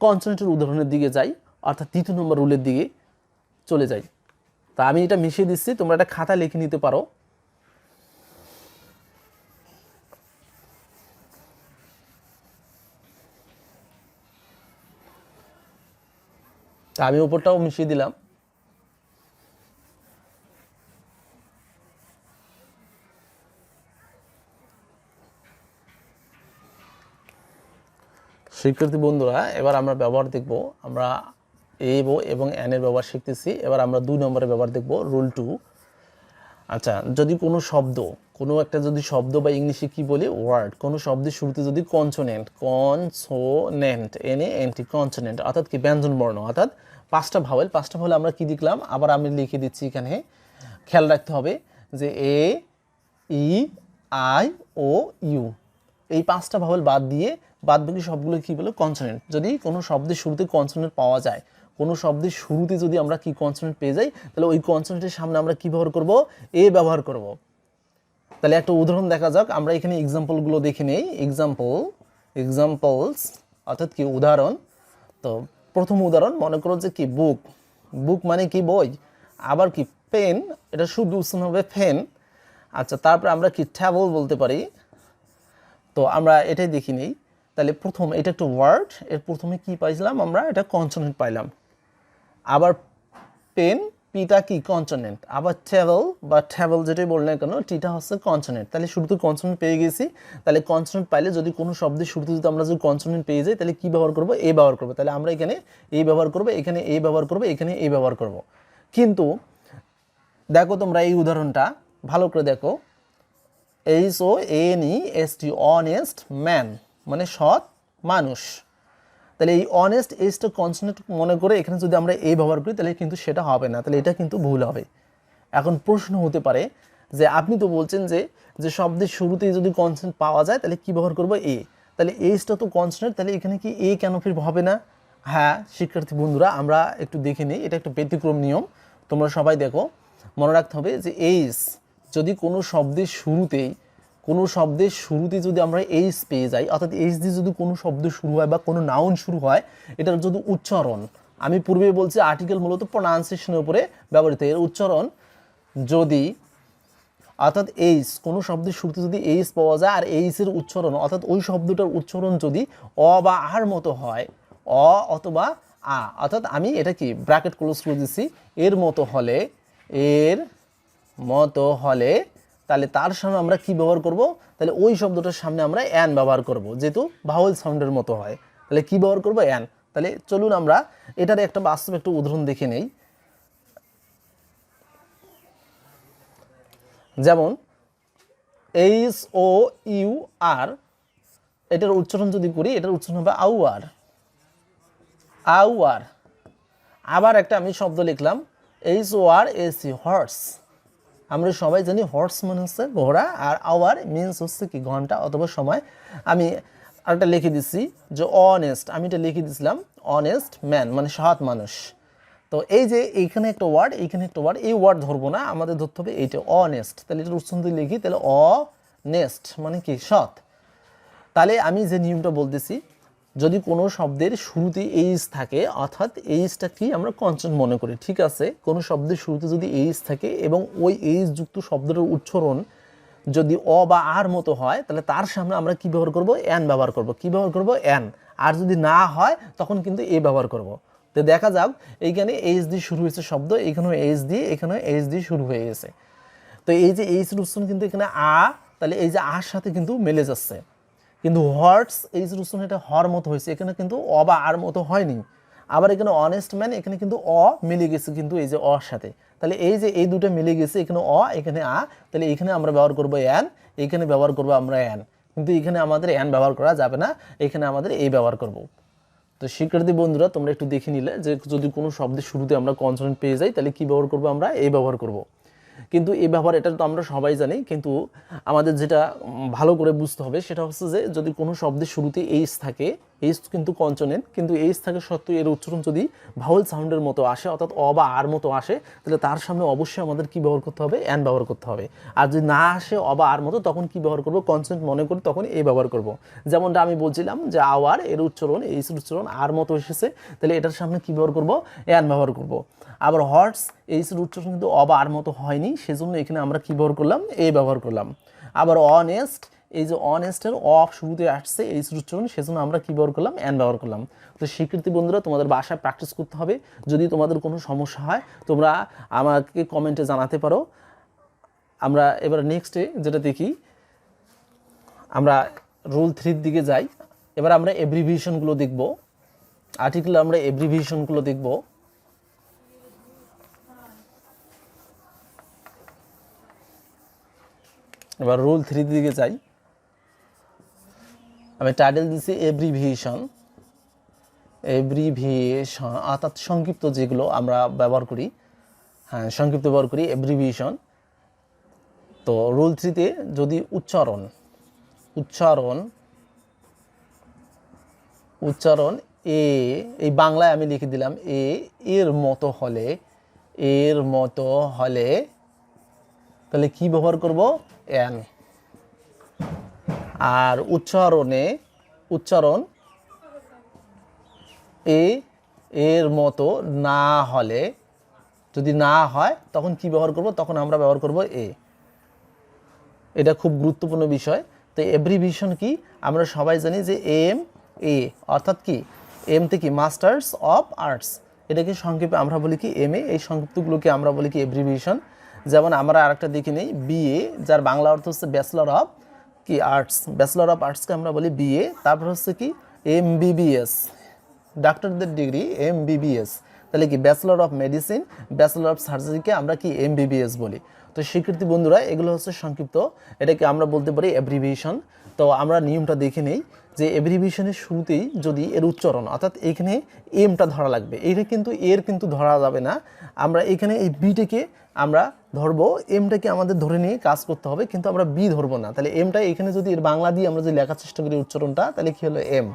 কনসোনেন্টের উদাহরণের দিকে যাই, অর্থাৎ 3 নম্বর রুলের দিকে চলে যাই। তা আমি এটা মিশিয়ে দিচ্ছি, তোমরা একটা খাতা লিখে নিতে পারো। তা আমি উপরটাও মিশিয়ে দিলাম। শিক্ষার্থী বন্ধুরা এবার আমরা ব্যবহার দেখব, আমরা এ এবং অ্যানের ব্যবহার শিখতেছি। এবার আমরা 2 নম্বরের ব্যবহার দেখব, রুল 2। আচ্ছা, যদি কোনো শব্দ, কোনো একটা যদি শব্দ বা ইংলিশে কি বলি ওয়ার্ড, কোনো শব্দের শুরুতে যদি কনসোনেন্ট এনএনটি কনসোনেন্ট অর্থাৎ কি ব্যঞ্জন বর্ণ, অর্থাৎ 5টা ভাওয়েল আমরা কি দেখলাম? আবার আমি লিখে দিচ্ছি এখানে, খেয়াল রাখতে হবে যে A, E, I, O, you, এই 5টা ভাওয়েল বাদ দিয়ে বাদবাকি সবগুলো কি বলে? কনসোনেন্ট। যদি কোনো শব্দের শুরুতে কনসোনেন্ট পাওয়া যায়, কোনো শব্দের শুরুতে যদি আমরা কি কনসোনেন্ট পেয়ে যাই, তাহলে ওই কনসোনেন্টের সামনে আমরা কি ব্যবহার করব? এ ব্যবহার করব। তাহলে একটা উদাহরণ দেখা যাক, আমরা এখানে এক্সাম্পলগুলো দেখে নেই। এক্সাম্পলস অর্থাৎ কি উদাহরণ। তো প্রথম উদাহরণ মনে করো যে কি বুক মানে কি বই। আবার কি পেন, এটা শুধু উচ্চারণ হবে ফেন। আচ্ছা, তারপরে আমরা কি ট্রাভেল বলতে পারি। তো আমরা এটাই দেখি নেই। তাহলে প্রথম এটা একটা ওয়ার্ড, এর প্রথমে কি পাইছিলাম আমরা? এটা কনসোনেন্ট পাইলাম। আবার পেন, পিটা কি কনসোনেন্ট। আবার ট্রাভেল যেটাই বললেন কেন, টিটা হচ্ছে কনসোনেন্ট। তাহলে শুরুতে কনসোনেন্ট পেয়ে গেছি। তাহলে কনসোনেন্ট পাইলে যদি কোনো শব্দের শুরুতে যদি আমরা যদি কনসোনেন্ট পেয়ে যাই, তাহলে কি ব্যবহার করব? এ ব্যবহার করব। তাহলে আমরা এখানে এ ব্যবহার করব, এখানে এ ব্যবহার করব, এখানে এ ব্যবহার করব। কিন্তু দেখো তোমরা এই উদাহরণটা ভালো করে দেখো, HONEST অনেস্ট ম্যান মানে সৎ মানুষ। তাহলে এই অনেস্ট এসটা কনসোনেন্ট মনে করে এখানে যদি আমরা এ ব্যবহার করি, তাহলে কিন্তু সেটা হবে না, তাহলে এটা কিন্তু ভুল হবে। এখন প্রশ্ন হতে পারে যে আপনি তো বলছেন যে শব্দের শুরুতেই যদি কনসোনেন্ট পাওয়া যায় তাহলে কি ব্যবহার করবো? এ। তাহলে এসটা তো কনসোনেন্ট, তাহলে এখানে কি এ কেন ফির হবে না? হ্যাঁ শিক্ষার্থী বন্ধুরা, আমরা একটু দেখে নিই, এটা একটা ব্যতিক্রম নিয়ম, তোমরা সবাই দেখো। মনে রাখতে হবে যে এইস, যদি কোনো শব্দের শুরুতে যদি আমরা এইস পেয়ে যাই, অর্থাৎ এইস দিয়ে যদি কোনো শব্দ শুরু হয় বা কোনো নাউন শুরু হয়, এটার যদি উচ্চারণ, আমি পূর্বে বলছি আর্টিকেল মূলত প্রোনাউন্সিয়েশনের উপরে ব্যবহৃত, এর উচ্চারণ যদি অর্থাৎ এইস, কোনো শব্দের শুরুতে যদি এইস পাওয়া যায় আর এইসের উচ্চারণ অর্থাৎ ওই শব্দটার উচ্চারণ যদি অ বা আর মতো হয়, অ অথবা আ, অর্থাৎ আমি এটা কি ব্র্যাকেট ক্লোজ করে দিচ্ছি, এর মতো হলে তাহলে তার সামনে আমরা কি ব্যবহার করব? তাহলে ওই শব্দটার সামনে আমরা অ্যান ব্যবহার করব, যেহেতু ভাওয়েল সাউন্ডের মতো হয়। তাহলে কি ব্যবহার করব? অ্যান। তাহলে চলুন আমরা এটার একটা বাস্তব একটা উদাহরণ দেখে নেই। যেমন এইচ ও ইউ আর, এটার উচ্চারণ যদি করি এটার উচ্চারণ হবে আউয়ার, আউয়ার। আবার একটা আমি শব্দ লিখলাম এইচ ও আর এসি, হর্স। আমরা সবাই জানি হর্স মানে হচ্ছে ঘোড়া, আর আওয়ার মিনস হচ্ছে কি ঘন্টা অথবা সময়। আমি আরেকটা লিখে দিচ্ছি যে অনেস্ট, আমি এটা লিখে দিছিলাম অনেস্ট ম্যান মানে সৎ মানুষ। তো এই যে এইখানে একটা ওয়ার্ড, এইখানে একটা ওয়ার্ড, এই ওয়ার্ড ধরবো না, আমাদের ধরতে হবে এইটা অনেস্ট। তাহলে এটার উচ্চারণ যদি লিখি তাহলে অনেস্ট মানে কি সৎ। তাহলে আমি যে নিয়মটা বলতেছি, যদি কোনো শব্দের শুরুতে এইচ থাকে, অর্থাৎ এইচটা কি আমরা কনস্ট্যান্ট মনে করি, ঠিক আছে, কোনো শব্দের শুরুতে যদি এইচ থাকে এবং ওই এইচ যুক্ত শব্দটার উচ্চারণ যদি অ বা আর মতো হয়, তাহলে তার সামনে আমরা কি ব্যবহার করব, অ্যান ব্যবহার করব। কি ব্যবহার করব, অ্যান। আর যদি না হয় তখন কিন্তু এ ব্যবহার করব। তো দেখা যাক এইখানে এইচ দিয়ে শুরু হয়েছে শব্দ, এখানেও এইচ দিয়ে, এখানেও এইচ দিয়ে শুরু হয়ে গেছে। তো এই যে এইচ উচ্চারণ কিন্তু এখানে আ, তাহলে এই যে আর সাথে কিন্তু মিলে যাচ্ছে। কিন্তু হর্টস এই যে উচ্চারণ এটা হর মতো হয়েছে, এখানে কিন্তু অ বা আর মতো হয়নি। আবার এখানে অনেস্ট ম্যান, এখানে কিন্তু অ মিলে গেছে কিন্তু এই যে অর সাথে। তাহলে এই যে এই দুটো মিলে গেছে, এখানে অ এখানে আ, তাহলে এখানে আমরা ব্যবহার করবো অ্যান, এখানে ব্যবহার করবো আমরা অ্যান। কিন্তু এখানে আমাদের অ্যান ব্যবহার করা যাবে না, এখানে আমাদের এই ব্যবহার করব। তো শিক্ষার্থী বন্ধুরা তোমরা একটু দেখে নিলে যে যদি কোনো শব্দের শুরুতে আমরা কনসোনেন্ট পেয়ে যাই তাহলে কি ব্যবহার করবো, আমরা এই ব্যবহার করব। কিন্তু এই ব্যবহার এটা তো আমরা সবাই জানি, কিন্তু আমাদের যেটা ভালো করে বুঝতে হবে সেটা হচ্ছে যে যদি কোনো শব্দের শুরুতে এইচ থাকে, এইচ কিন্তু কনসোনেন্ট, কিন্তু এইচ থাকে সত্ত্বেও এর উচ্চারণ যদি ভাওয়েল সাউন্ডের মতো আসে, অর্থাৎ অ বা আর মতো আসে, তাহলে তার সামনে অবশ্যই আমাদের কি ব্যবহার করতে হবে, অ্যান ব্যবহার করতে হবে। আর যদি না আসে অ বা আর মতো, তখন কি ব্যবহার করব, কনসোনেন্ট মনে করি তখন এই ব্যবহার করব। যেমনটা আমি বলছিলাম যে আওয়ার এর উচ্চারণ, এইচ উচ্চারণ আর মতো এসেছে, তাহলে এটার সামনে কি ব্যবহার করব, অ্যান ব্যবহার করব। আবার হর্স এইচের উচ্চারণ কিন্তু অ বা আর মতো হয়নি, সেজন্য এখানে আমরা কি ব্যবহার করলাম, এ ব্যবহার করলাম। আবার অনেস্ট, এই যে অনেস্টের অ শুরুতে আসছে এইচের উচ্চারণ, সেজন্য আমরা কি ব্যবহার করলাম, অ্যান ব্যবহার করলাম। তো শিক্ষার্থী বন্ধুরা তোমাদের বাসায় প্র্যাকটিস করতে হবে। যদি তোমাদের কোনো সমস্যা হয় তোমরা আমাকে কমেন্টে জানাতে পারো। আমরা এবার নেক্সটে যেটা দেখি, আমরা রুল 3 দিকে যাই। এবার আমরা এব্রিভিয়েশনগুলো দেখব, আর্টিকেল আমরা এব্রিভিয়েশনগুলো দেখব। এবার রুল 3 দিকে যাই। আমি টাইটেল দিচ্ছি এব্রিভিয়েশন, এব্রিভিয়েশন অর্থাৎ সংক্ষিপ্ত যেগুলো আমরা ব্যবহার করি, হ্যাঁ সংক্ষিপ্ত ব্যবহার করি এব্রিভিয়েশন। তো রুল 3তে যদি উচ্চারণ উচ্চারণ উচ্চারণ এ, এই বাংলায় আমি লিখে দিলাম এ, এর মতো হলে, এর মতো হলে তাহলে কি ব্যবহার করব, অ্যান। আর উচ্চারণ এ, এর মতো না হলে, যদি না হয় তখন কি ব্যবহার করব, তখন আমরা ব্যবহার করব এ। এটা খুব গুরুত্বপূর্ণ বিষয়। তো এব্রিভিয়েশন কি, আমরা সবাই জানি যে এম এ, অর্থাৎ কি এম থেকে মাস্টার্স অফ আর্টস, এটাকে সংক্ষেপে আমরা বলি কি এম এ। এই সংক্ষিপ্তগুলোকে আমরা বলি কি এব্রিভিয়েশন। যেমন আমরা আরেকটা দেখে নেই বিএ, যার বাংলা অর্থ হচ্ছে ব্যাচেলর অফ কি আর্টস, ব্যাচেলর অফ আর্টসকে আমরা বলি বিএ। তারপর হচ্ছে কি এমবিবিএস, ডাক্তারদের ডিগ্রি এমবিবিএস, তাহলে কি bachelor of medicine, bachelor of সার্জারিকে আমরা কি এমবিবিএস বলি। তো শিক্ষার্থী বন্ধুরা এগুলো হচ্ছে সংক্ষিপ্ত, এটাকে আমরা বলতে পারি এব্রিভিয়েশন। তো আমরা নিয়মটা দেখে নেই যে এব্রিভিয়েশনের শুরুতেই যদি এর উচ্চারণ, অর্থাৎ এখানে এমটা ধরা লাগবে, এটা কিন্তু এর কিন্তু ধরা যাবে না। আমরা এখানে এই বিটাকে আমরা ধরবো, এমটাকে আমাদের ধরে নিয়ে কাজ করতে হবে, কিন্তু আমরা বি ধরবো না। তাহলে এমটা এখানে যদি এর বাংলা দিয়ে আমরা যদি লেখার চেষ্টা করি উচ্চারণটা, তাহলে কি হলো এম।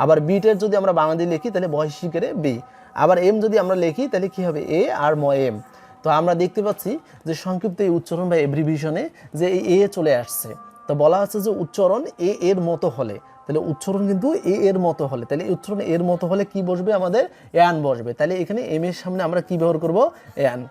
আবার বিটের যদি আমরা বাংলা দিয়ে লিখি তাহলে বয়সিকেরে বি। আবার এম যদি আমরা লিখি তাহলে কি হবে এ আর এম। তো আমরা দেখতে পাচ্ছি যে সংক্ষিপ্ত এই উচ্চারণ বা এব্রিভিয়েশনে যে এই এ চলে আসছে। তো বলা হচ্ছে যে উচ্চারণ এ এর মতো হলে, তাহলে উচ্চারণ কিন্তু এ এর মতো হলে, তাহলে উচ্চারণ এর মতো হলে কি বসবে, আমাদের অ্যান বসবে। তাহলে এখানে এম এর সামনে আমরা কি ব্যবহার করব, অ্যান।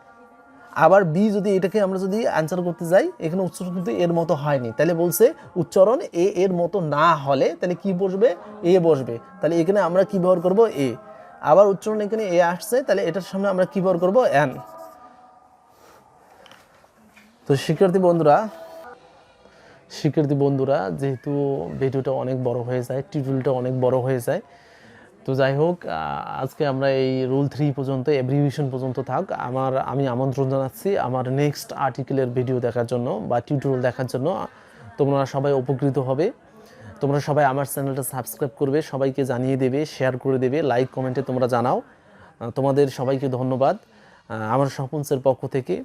আবার বি যদি এটাকে আমরা যদি অ্যান্সার করতে যাই, এখানে উচ্চারণ কিন্তু এর মতো হয়নি, তাহলে বলছে উচ্চারণ এ এর মতো না হলে তাহলে কি বসবে, এ বসবে। তাহলে এখানে আমরা কি ব্যবহার করব, এ। আবার উচ্চারণ এখানে এ আসছে, তাহলে এটার সামনে আমরা কি ব্যবহার করব, অ্যান। তো শিক্ষার্থী বন্ধুরা যেহেতু ভিডিওটা অনেক বড় হয়ে যায়, টিউটোরিয়ালটা অনেক বড় হয়ে যায়, তো যাই হোক, আজকে আমরা এই রুল 3 পর্যন্ত, এব্রিভিয়েশন পর্যন্ত থাক। আমি আমন্ত্রণ জানাচ্ছি আমার নেক্সট আর্টিকেলের ভিডিও দেখার জন্য বা টিউটোরিয়াল দেখার জন্য। তোমরা সবাই উপকৃত হবে। তোমরা সবাই আমার চ্যানেলটা সাবস্ক্রাইব করবে, সবাইকে জানিয়ে দেবে, শেয়ার করে দেবে, লাইক কমেন্টে তোমরা জানাও। তোমাদের সবাইকে ধন্যবাদ। আমার স্বপন্সের পক্ষ থেকে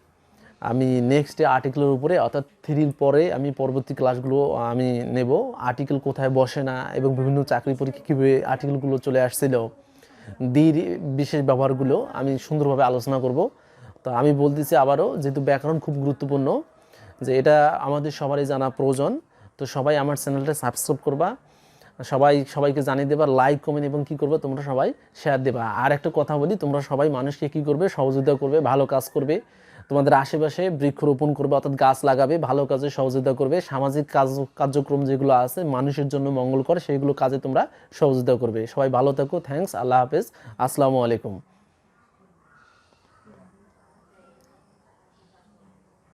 আমি নেক্সট আর্টিকেলের উপরে অর্থাৎ 3 পরে আমি পরবর্তী ক্লাসগুলো আমি নেব। আর্টিকেল কোথায় বসে না এবং বিভিন্ন চাকরি পরীক্ষা কীভাবে আর্টিকেলগুলো চলে আসছিল, দির বিশেষ ব্যবহারগুলো আমি সুন্দরভাবে আলোচনা করব। তো আমি বলতেছি আবারও, যেহেতু ব্যাকরণ খুব গুরুত্বপূর্ণ, যে এটা আমাদের সবারই জানা প্রয়োজন। তো সবাই আমার চ্যানেলটা সাবস্ক্রাইব করবা, সবাইকে জানিয়ে দেবা, লাইক কমেন্ট এবং কী করবে তোমরা সবাই শেয়ার দেবা। আর একটা কথা বলি, তোমরা সবাই মানুষকে কী করবে, সহযোগিতা করবে, ভালো কাজ করবে, তোমাদের আশেপাশে বৃক্ষরোপণ করবে অর্থাৎ গাছ লাগাবে, ভালো কাজে সহযোগিতা করবে, সামাজিক কার্যক্রম যেগুলো আছে মানুষের জন্য মঙ্গল করে সেইগুলো কাজে তোমরা সহযোগিতা করবে। সবাই ভালো থাকো, থ্যাঙ্কস, আল্লাহ হাফেজ, আসসালামু আলাইকুম।